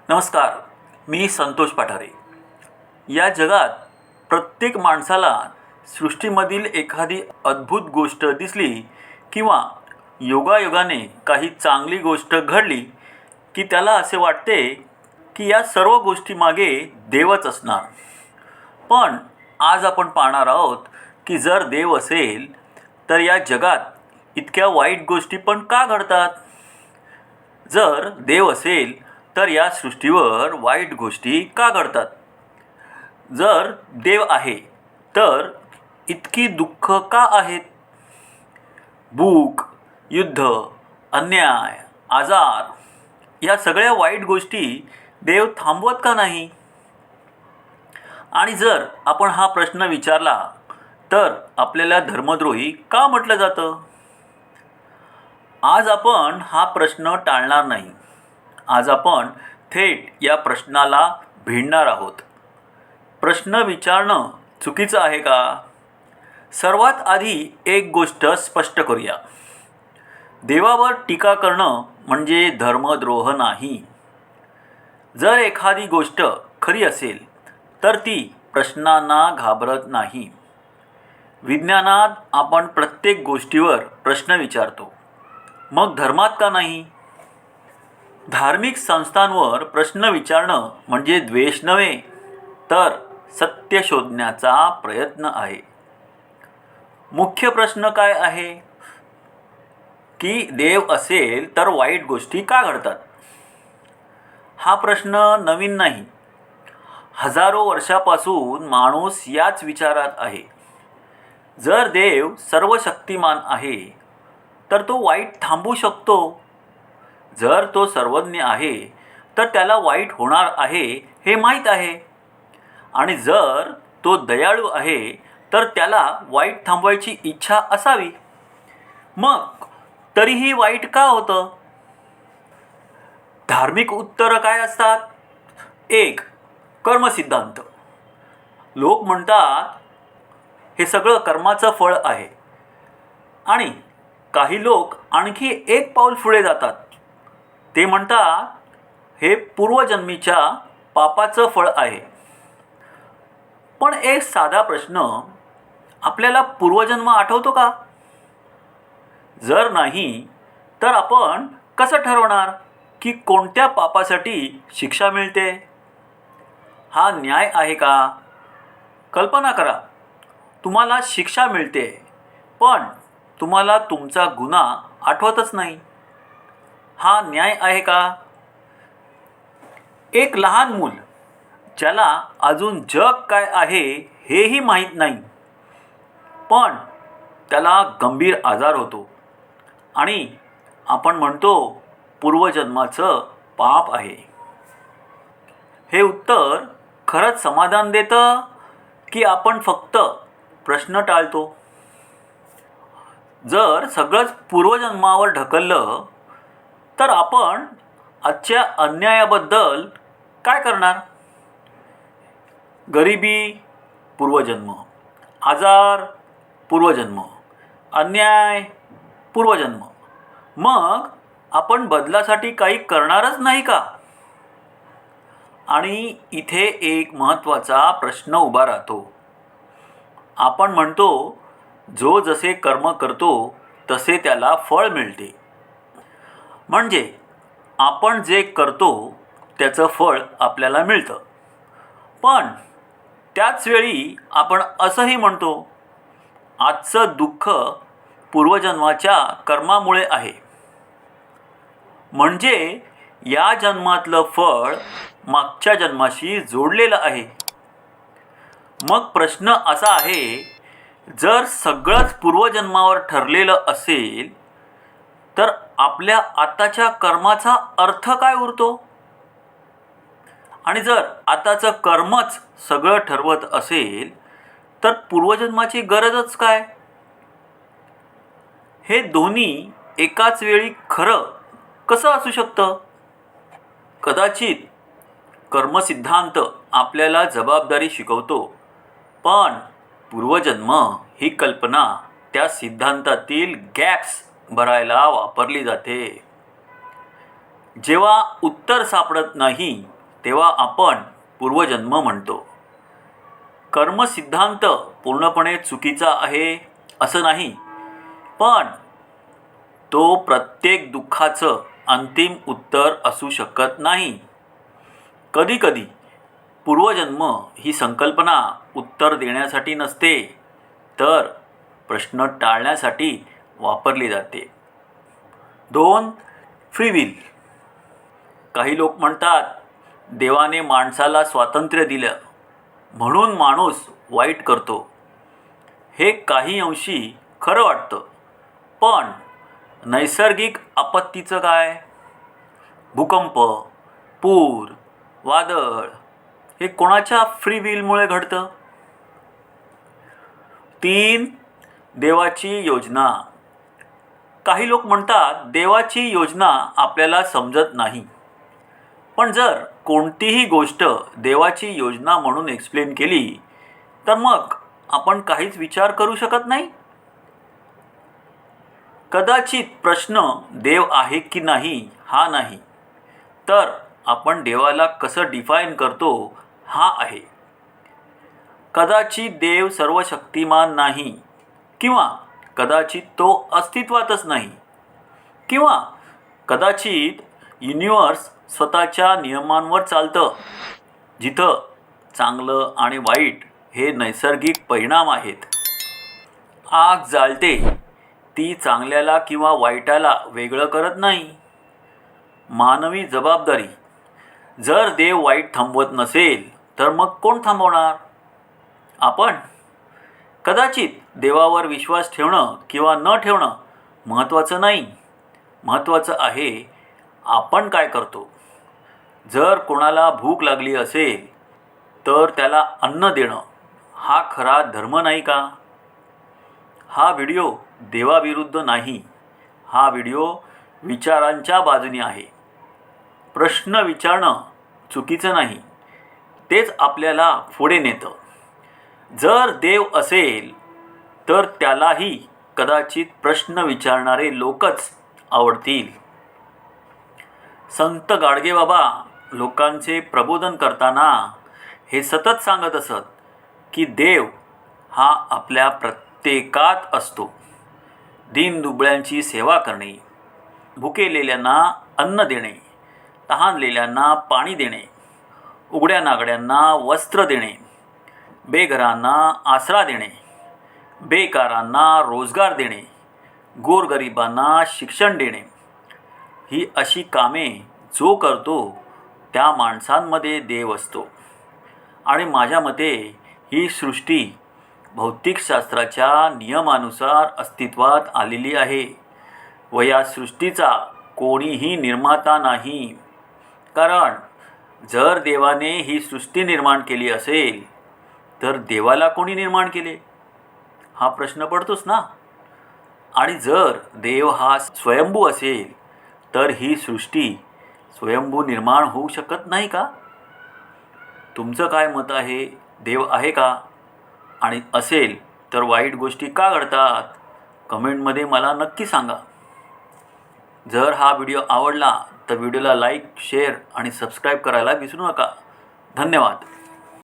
नमस्कार. मी संतोष पाठारे. या जगात प्रत्येक माणसाला सृष्टीमधील एखादी अद्भुत गोष्ट दिसली किंवा योगायोगाने काही चांगली गोष्ट घडली की त्याला असे वाटते की या सर्व गोष्टीमागे देवच असणार. पण आज आपण पाहणार आहोत की जर देव असेल तर या जगात इतक्या वाईट गोष्टी पण का घडतात. जर देव असेल तर या सृष्टीवर वाईट गोष्टी का घडतात. जर देव आहे तर इतकी दुःख का आहेत. भूक, युद्ध, अन्याय, आजार या सगळ्या वाईट गोष्टी देव थांबवत का नाही. आणि जर आपण हा प्रश्न विचारला तर आपल्याला धर्मद्रोही का म्हटलं जातं. आज आपण हा प्रश्न टाळणार नाही. आज आपण थेट या प्रश्नाला भिडणार आहोत. प्रश्न विचारणं चुकीचं आहे का. सर्वात आधी एक गोष्ट स्पष्ट करूया. देवावर टीका करणं म्हणजे धर्मद्रोह नाही. जर एखादी गोष्ट खरी असेल तर ती प्रश्नांना घाबरत नाही. विज्ञानात आपण प्रत्येक गोष्टीवर प्रश्न विचारतो, मग धर्मात का नाही. धार्मिक संस्थांवर प्रश्न विचारणं म्हणजे द्वेष नव्हे तर सत्य शोधण्याचा प्रयत्न आहे. मुख्य प्रश्न काय आहे की देव असेल तर वाईट गोष्टी का घडतात. हा प्रश्न नवीन नाही. हजारो वर्षापासून माणूस याच विचारात आहे. जर देव सर्वशक्तिमान आहे तर तो वाईट थांबवू शकतो. जर तो सर्वज्ञ आहे तर त्याला वाईट होणार आहे हे माहीत आहे. आणि जर तो दयाळू आहे तर त्याला वाईट थांबवायची इच्छा असावी. मग तरीही वाईट का होतं. धार्मिक उत्तरं काय असतात. 1. कर्मसिद्धांत. लोक म्हणतात हे सगळं कर्माचं फळ आहे. आणि काही लोक आणखी एक पाऊल पुढे जातात. ते म्हणतात हे पूर्वजन्मीच्या पापाचं फळ आहे. पण एक साधा प्रश्न, आपल्याला पूर्वजन्म आठवतो का. जर नाही तर आपण कसं ठरवणार की कोणत्या पापासाठी शिक्षा मिळते. हा न्याय आहे का. कल्पना करा, तुम्हाला शिक्षा मिळते पण तुम्हाला तुमचा गुन्हा आठवतच नाही. हा न्याय आहे का. एक लहान मूल ज्याला अजून जग काय आहे हेही माहीत नाही, पण त्याला गंभीर आजार होतो आणि आपण म्हणतो पूर्वजन्माचं पाप आहे. हे उत्तर खरंच समाधान देतं की आपण फक्त प्रश्न टाळतो. जर सगळंच पूर्वजन्मावर ढकललं तर आपण आजच्या अन्यायाबद्दल काय करणार. गरिबी पूर्वजन्म, आजार पूर्वजन्म, अन्याय पूर्वजन्म. मग आपण बदलासाठी काही करणारच नाही का. आणि इथे एक महत्त्वाचा प्रश्न उभा राहतो. आपण म्हणतो जो जसे कर्म करतो तसे त्याला फळ मिळते. म्हणजे आपण जे करतो त्याचं फळ आपल्याला मिळतं. पण त्याच वेळी आपण असंही म्हणतो आजचं दुःख पूर्वजन्माच्या कर्मामुळे आहे. म्हणजे या जन्मातलं फळ मागच्या जन्माशी जोडलेलं आहे. मग प्रश्न असा आहे, जर सगळंच पूर्वजन्मावर ठरलेलं असेल तर आपल्या आताच्या कर्माचा अर्थ काय उरतो. आणि जर आताचं कर्मच सगळं ठरवत असेल तर पूर्वजन्माची गरजच काय. हे दोन्ही एकाच वेळी खरं कसं असू शकतं. कदाचित कर्मसिद्धांत आपल्याला जबाबदारी शिकवतो, पण पूर्वजन्म ही कल्पना त्या सिद्धांतातील गॅप्स भरायला वापरली जाते. जेव्हा उत्तर सापडत नाही तेव्हा आपण पूर्वजन्म म्हणतो. कर्मसिद्धांत पूर्णपणे चुकीचा आहे असं नाही, पण तो प्रत्येक दुःखाचं अंतिम उत्तर असू शकत नाही. कधीकधी पूर्वजन्म ही संकल्पना उत्तर देण्यासाठी नसते, तर प्रश्न टाळण्यासाठी वापरली जाते. 2. Free will. काही लोक म्हणतात देवाने माणसाला स्वातंत्र्य दिलं म्हणून माणूस वाईट करतो. हे काही अंशी खरं वाटतं, पण नैसर्गिक आपत्तीचं काय? भूकंप, पूर, वादळ हे कोणाच्या फ्री विलमुळे घडतं? 3. देवाची योजना. काही लोक म्हणतात देवाची योजना आपल्याला समजत नाही. पण जर कोणतीही गोष्ट देवाची योजना म्हणून एक्सप्लेन केली तर मग आपण काहीच विचार करू शकत नाही. कदाचित प्रश्न देव आहे की नाही हा नाही, तर आपण देवाला कसं डिफाईन करतो हा आहे. कदाचित देव सर्वशक्तिमान नाही, किंवा कदाचित तो अस्तित्वातच नाही, किंवा कदाचित युनिवर्स स्वतःच्या नियमांवर चालतं, जिथं चांगलं आणि वाईट हे नैसर्गिक परिणाम आहेत. आग जाळते, ती चांगल्याला किंवा वाईटाला वेगळं करत नाही. मानवी जबाबदारी. जर देव वाईट थांबवत नसेल तर मग कोण थांबवणार? आपण. कदाचित देवावर विश्वास ठेवणं किंवा न ठेवणं महत्त्वाचं नाही. महत्त्वाचं आहे आपण काय करतो. जर कोणाला भूक लागली असेल तर त्याला अन्न देणं हा खरा धर्म नाही का? हा व्हिडिओ देवाविरुद्ध नाही, हा व्हिडिओ विचारांच्या बाजूने आहे. प्रश्न विचारणं चुकीचं नाही, तेच आपल्याला पुढे नेतं. जर देव असेल तर त्यालाही कदाचित प्रश्न विचारणारे लोकच आवडतील. संत गाडगेबाबा लोकांचे प्रबोधन करताना हे सतत सांगत असत की देव हा आपल्या प्रत्येकात असतो. दीनदुबळ्यांची सेवा करणे, भुकेलेल्यांना अन्न देणे, तहानलेल्यांना पाणी देणे, उघड्या नागड्यांना वस्त्र देणे, बेघरांना आसरा देणे, बेकारांना रोजगार देणे, गोरगरिबांना शिक्षण देणे, ही अशी कामे जो करतो त्या माणसांमध्ये देव असतो. आणि माझ्या मते ही सृष्टी भौतिकशास्त्राच्या नियमानुसार अस्तित्वात आलेली आहे व या सृष्टीचा कोणीही निर्माता नाही. कारण जर देवाने ही सृष्टी निर्माण केली असेल तर देवाला कोणी निर्माण केले हा प्रश्न पडतोच ना. आणि जर देव हा स्वयंभू असेल तर ही सृष्टी स्वयंभू निर्माण होऊ शकत नाही का? तुमचं काय मत आहे? देव आहे का? आणि असेल तर वाईट गोष्टी का घडतात? कमेंटमध्ये मला नक्की सांगा. जर हा व्हिडिओ आवडला तर व्हिडिओला लाईक, शेअर आणि सबस्क्राईब करायला विसरू नका. धन्यवाद.